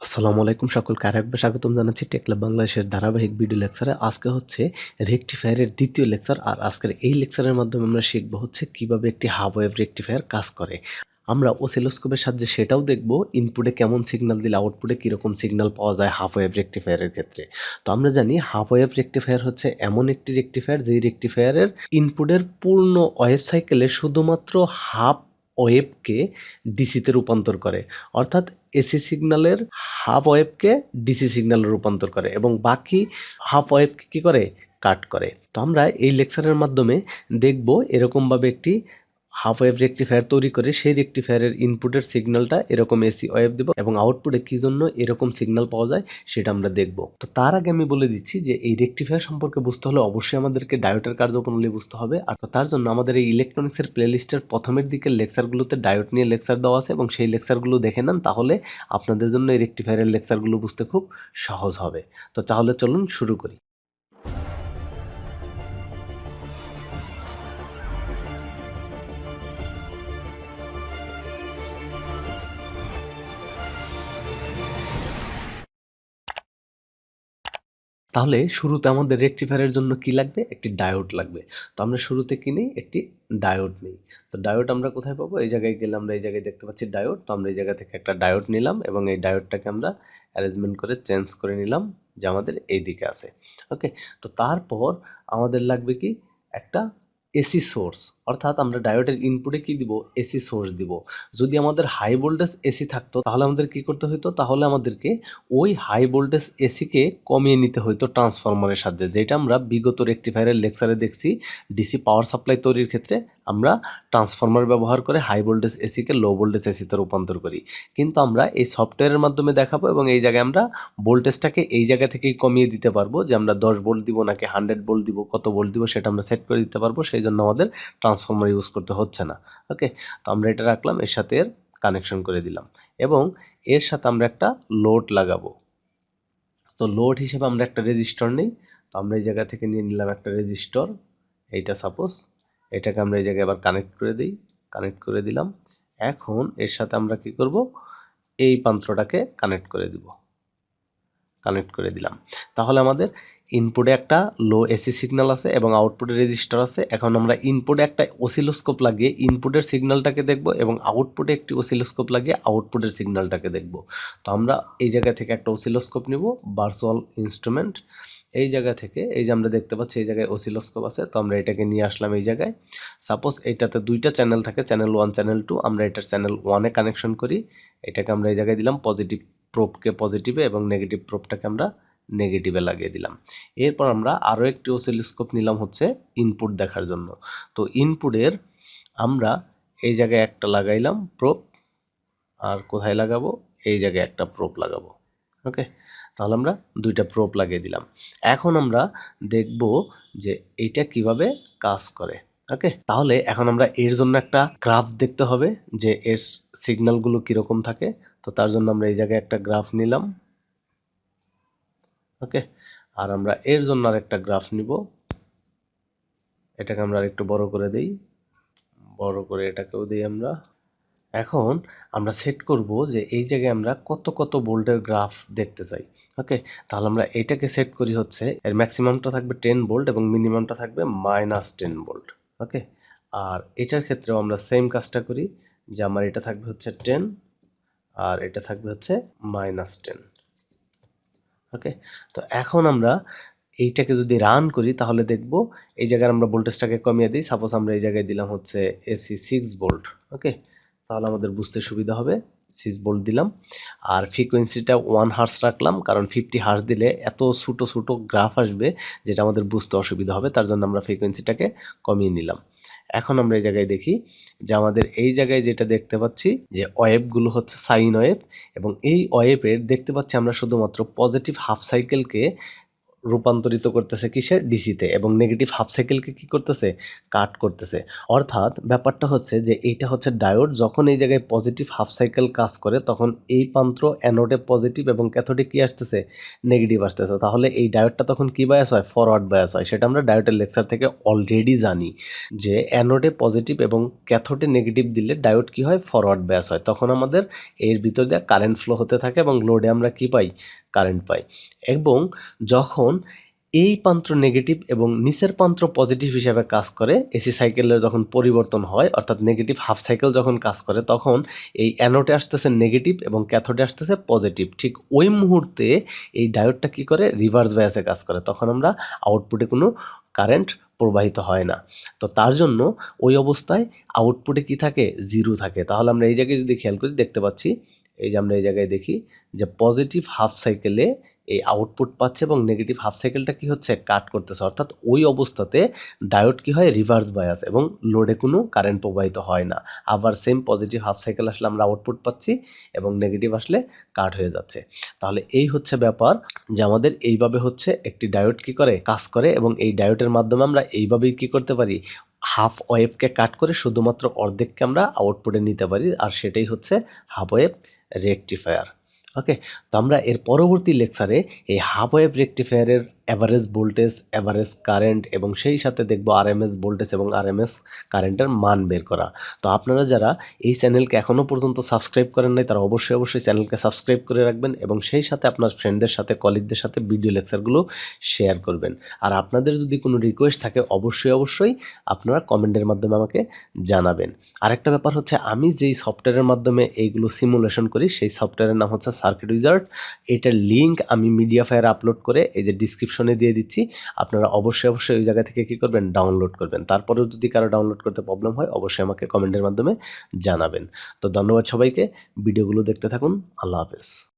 আসসালামু আলাইকুম, সকলকে আরেকবার স্বাগতম জানাচ্ছি টেক ল্যাব বাংলাদেশের ধারাবাহিক ভিডিও লেকচারে। আজকে হচ্ছে রেকটিফায়ারের দ্বিতীয় লেকচার। আর আজকের এই লেকচারের মাধ্যমে আমরা শিখব হচ্ছে কিভাবে একটি হাফ ওয়েভ রেকটিফায়ার কাজ করে। আমরা অসিলোস্কোপের সাহায্যে সেটাও দেখব, ইনপুটে কেমন সিগন্যাল দিলে আউটপুটে কীরকম সিগন্যাল পাওয়া যায় হাফ ওয়েভ রেকটিফায়ারের ক্ষেত্রে। তো আমরা জানি হাফ ওয়েভ রেকটিফায়ার হচ্ছে এমন একটি রেকটিফায়ার যেই রেকটিফায়ারের ইনপুটের পূর্ণ ওয়েভ সাইকেলে শুধুমাত্র হাফ ওয়েভকে ডিসিতে রূপান্তর করে, অর্থাৎ এসি সিগন্যালের হাফ ওয়েভকে ডিসি সিগন্যালে রূপান্তর করে এবং বাকি হাফ ওয়েভকে কী করে, কাট করে। তো আমরা এই লেকচারের মাধ্যমে দেখব এরকমভাবে একটি হাফ ওয়েভ রেকটিফায়ার তৈরি করে সেই রেকটিফায়ারের ইনপুটের সিগন্যালটা এরকম এসি ওয়েভ দেব এবং আউটপুটে কী জন্য এরকম সিগন্যাল পাওয়া যায় সেটা আমরা দেখব। তো তার আগে আমি বলে দিচ্ছি যে এই রেকটিফায়ার সম্পর্কে বুঝতে হলে অবশ্যই আমাদেরকে ডায়োডের কার্যপ্রণালী বুঝতে হবে। আর তার জন্য আমাদের এই ইলেকট্রনিক্সের প্লেলিস্টের প্রথমের দিকের লেকচারগুলোতে ডায়োড নিয়ে লেকচার দেওয়া আছে এবং সেই লেকচারগুলো দেখে নেন, তাহলে আপনাদের জন্য এই রেকটিফায়ারের লেকচারগুলো বুঝতে খুব সহজ হবে। তো তাহলে চলুন শুরু করি। তাহলে শুরুতে আমাদের রেকটিফায়ারের জন্য কি লাগবে, একটি ডায়োড লাগবে। তো আমরা শুরুতে কি নিই, একটি ডায়োড নিই। তো ডায়োড আমরা কোথায় পাবো, এই জায়গায় গেলে আমরা এই জায়গায় দেখতে পাচ্ছি ডায়োড। তো আমরা এই জায়গা থেকে একটা ডায়োড নিলাম এবং এই ডায়োডটাকে আমরা অ্যারেঞ্জমেন্ট করে চেঞ্জ করে নিলাম যে আমাদের এই দিকে আছে। ওকে, তো তারপর আমাদের লাগবে কি, একটা এসি সোর্স, অর্থাৎ আমরা ডায়োডের ইনপুটে কি দিব, এসি সোর্স দিব। যদি আমাদের হাই ভোল্টেজ এসি থাকতো তাহলে আমাদের কি করতে হতো, তাহলে আমাদেরকে ওই হাই ভোল্টেজ এসিকে কমিয়ে নিতে হতো ট্রান্সফরমারের সাহায্যে, যেটা আমরা বিগত রেকটিফায়ারের লেকচারে দেখছি। ডিসি পাওয়ার সাপ্লাই তৈরির ক্ষেত্রে আমরা ট্রান্সফরমার ব্যবহার করে হাই ভোল্টেজ এসিকে লো ভোল্টেজ এসিতে রূপান্তর করি। কিন্তু আমরা এই সফটওয়্যারের মাধ্যমে দেখাবো এবং এই জায়গায় আমরা ভোল্টেজটাকে এই জায়গা থেকেই কমিয়ে দিতে পারবো, যে আমরা 10 ভোল্ট দিব নাকি 100 ভোল্ট দিব, কত ভোল্ট দিব সেটা আমরা সেট করে দিতে পারবো। সেই জন্য আমাদের ট্রান্সফরমার ইউজ করতে হচ্ছে না। ওকে, তো আমরা এটা রাখলাম, এর সাথে এর কানেকশন করে দিলাম এবং এর সাথে আমরা একটা লোড লাগাবো। তো লোড হিসেবে আমরা একটা রেজিস্টর নিই। তো আমরা এই জায়গা থেকে নিয়ে নিলাম একটা রেজিস্টর, এইটা সাপোজ। এটাকে আমরা এই জায়গায় আবার কানেক্ট করে দিই, কানেক্ট করে দিলাম। এখন এর সাথে আমরা কি করব, এই প্রান্তটাকে কানেক্ট করে দিব, কানেক্ট করে দিলাম। তাহলে আমাদের ইনপুটে একটা লো এসি সিগন্যাল আছে এবং আউটপুটে রেজিস্টার আছে। এখন আমরা ইনপুটে একটা অসিলোস্কোপ লাগিয়ে ইনপুটের সিগন্যালটাকে দেখব এবং আউটপুটে একটি অসিলোস্কোপ লাগিয়ে আউটপুটের সিগন্যালটাকে দেখব। তো আমরা এই জায়গা থেকে একটা অসিলোস্কোপ নিব, ভার্চুয়াল ইনস্ট্রুমেন্ট। এই জায়গা থেকে এই যে আমরা দেখতে পাচ্ছি এই জায়গায় অসিলোস্কোপ আছে, তো আমরা এটাকে নিয়ে আসলাম এই জায়গায়। সাপোজ এটাতে দুইটা চ্যানেল থাকে, চ্যানেল 1 চ্যানেল 2। আমরা এটার চ্যানেল 1-এ কানেকশন করি। এটাকে আমরা এই জায়গায় দিলাম পজিটিভ প্রোবকে পজিটিভে এবং নেগেটিভ প্রোবটাকে আমরা নেগেটিভে লাগিয়ে দিলাম। এরপর আমরা আরও একটি অসিলোস্কোপ নিলাম হচ্ছে ইনপুট দেখার জন্য। তো ইনপুটের আমরা এই জায়গায় একটা লাগাইলাম প্রোব, আর কোথায় লাগাবো, এই জায়গায় একটা প্রোব লাগাবো। ওকে, তাহলে আমরা দুইটা প্রোব লাগিয়ে দিলাম। এখন আমরা দেখব যে এইটা কিভাবে কাজ করে। ওকে, তাহলে এখন আমরা এর জন্য একটা গ্রাফ দেখতে হবে যে এর সিগন্যালগুলো কীরকম থাকে। তো তার জন্য আমরা এই জায়গায় একটা গ্রাফ নিলাম। ওকে, আর আমরা এর জন্য আরেকটা গ্রাফ নিব। এটাকে আমরা আরেকটু বড় করে দেই, বড় করে এটাকেও দিই আমরা। এখন আমরা সেট করব যে এই জায়গায় আমরা কত কত ভোল্টের গ্রাফ দেখতে চাই। ওকে, তাহলে আমরা এটাকে সেট করি হচ্ছে, এর ম্যাক্সিমামটা থাকবে 10 ভোল্ট এবং মিনিমামটা থাকবে -10 ভোল্ট। ওকে, আর এটার ক্ষেত্রেও আমরা সেম কাজটা করি, যে আমার এটা থাকবে হচ্ছে 10 আর এটা থাকবে হচ্ছে -10। ওকে, তো এখন আমরা এইটাকে যদি রান করি তাহলে দেখব এই জায়গায় আমরা ভোল্টেজটাকে কমিয়ে দিই। সাপোজ আমরা এই জায়গায় দিলাম হচ্ছে এসি 6 ভোল্ট। ওকে, তাহলে আমাদের বুঝতে সুবিধা হবে। 6 ভোল্ট দিলাম আর ফ্রিকোয়েন্সিটা 1 হার্টজ রাখলাম, কারণ 50 হার্টজ দিলে এত ছোটো ছোটো গ্রাফ আসবে যেটা আমাদের বুঝতে অসুবিধা হবে, তার জন্য আমরা ফ্রিকোয়েন্সিটাকে কমিয়ে নিলাম। এখন আমরা এই জায়গায় দেখি যে আমাদের এই জায়গায় যেটা দেখতে পাচ্ছি যে ওয়েভগুলো হচ্ছে সাইন ওয়েভ এবং এই ওয়েভের দেখতে পাচ্ছি আমরা শুধুমাত্র পজিটিভ হাফ সাইকেলকে রূপান্তরিত করতেছে কিসে, ডিসিতে, এবং নেগেটিভ হাফ সাইকেলকে কি করতেছে, কাট করতেছে। অর্থাৎ ব্যাপারটা হচ্ছে যে এইটা হচ্ছে ডায়োড, যখন এই জায়গায় পজিটিভ হাফ সাইকেল কাজ করে তখন এই প্রান্ত অ্যানোডে পজিটিভ এবং ক্যাথোডে কি আসতেছে, নেগেটিভ আসতেছে। তাহলে এই ডায়োডটা তখন কি বায়াস হয়, ফরওয়ার্ড বায়াস হয়। সেটা আমরা ডায়োডের লেকচার থেকে অলরেডি জানি যে অ্যানোডে পজিটিভ এবং ক্যাথোডে নেগেটিভ দিলে ডায়োড কি হয়, ফরওয়ার্ড বায়াস হয়। তখন আমাদের এর ভিতর দিয়ে কারেন্ট ফ্লো হতে থাকে এবং লোডে আমরা কি পাই, কারেন্ট পাই। এবং যখন এই প্রান্ত নেগেটিভ এবং নিচের প্রান্ত পজিটিভ হিসাবে কাজ করে, এসি সাইকেলের যখন পরিবর্তন হয় অর্থাৎ নেগেটিভ হাফ সাইকেল যখন কাজ করে, তখন এই অ্যানোডে আসতেছে নেগেটিভ এবং ক্যাথোডে আসতেছে পজিটিভ। ঠিক ওই মুহূর্তে এই ডায়োডটা কি করে, রিভার্স বায়াসে কাজ করে। তখন আমরা আউটপুটে কোনো কারেন্ট প্রবাহিত হয় না। তো তার জন্য ওই অবস্থায় আউটপুটে কি থাকে, জিরো থাকে। তাহলে আমরা এই জায়গায় যদি খেয়াল করি দেখতে পাচ্ছি, এই যে আমরা এই জায়গায় দেখি যে পজিটিভ হাফ সাইকেলে এই আউটপুট পাচ্ছে এবং নেগেটিভ হাফ সাইকেলটা কি হচ্ছে, কাট করতেছে। অর্থাৎ ওই অবস্থাতে ডায়োড কি হয়, রিভার্স বায়াস, এবং লোডে কোনো কারেন্ট প্রবাহিত হয় না। আবার সেম পজিটিভ হাফ সাইকেল আসলে আমরা আউটপুট পাচ্ছি এবং নেগেটিভ আসলে কাট হয়ে যাচ্ছে। তাহলে এই হচ্ছে ব্যাপার যে আমাদের এইভাবে হচ্ছে একটি ডায়োড কি করে, কাজ করে, এবং এই ডায়োডের মাধ্যমে আমরা এইভাবেই কি করতে পারি, হাফ ওয়েভকে কাট করে শুধুমাত্র অর্ধেককে আমরা আউটপুটে নিতে পারি, আর সেটাই হচ্ছে হাফ ওয়েভ রেকটিফায়ার। ওকে, তো আমরা এর পরবর্তী লেকচারে এই হাফ ওয়েভ রেকটিফায়ারের অ্যাভারেজ ভোল্টেজ, অ্যাভারেজ কারেন্ট এবং সেই সাথে দেখব আরএমএস ভোল্টেজ এবং আরএমএস কারেন্টের মান বের করা। তো আপনারা যারা এই চ্যানেলকে এখনও পর্যন্ত সাবস্ক্রাইব করেন নাই তারা অবশ্যই চ্যানেলকে সাবস্ক্রাইব করে রাখবেন এবং সেই সাথে আপনার ফ্রেন্ডদের সাথে, কলিগদের সাথে ভিডিও লেকচারগুলো শেয়ার করবেন। আর আপনাদের যদি কোনো রিকোয়েস্ট থাকে অবশ্যই আপনারা কমেন্টের মাধ্যমে আমাকে জানাবেন। আরেকটা ব্যাপার হচ্ছে, আমি যেই সফটওয়্যারের মাধ্যমে এইগুলো সিমুলেশন করি সেই সফটওয়্যারের নাম হচ্ছে সার্কিট উইজার্ড। এটার লিঙ্ক আমি মিডিয়াফায়ারে আপলোড করে এই যে ডিসক্রিপশনে দিয়ে দিচ্ছি। আপনারা অবশ্যই ওই জায়গা থেকে কি করবেন, ডাউনলোড করবেন। তারপরেও যদি কারো ডাউনলোড করতে প্রবলেম হয় অবশ্যই আমাকে কমেন্টের মাধ্যমে জানাবেন। তো ধন্যবাদ সবাইকে, ভিডিওগুলো দেখতে থাকুন। আল্লাহ হাফেজ।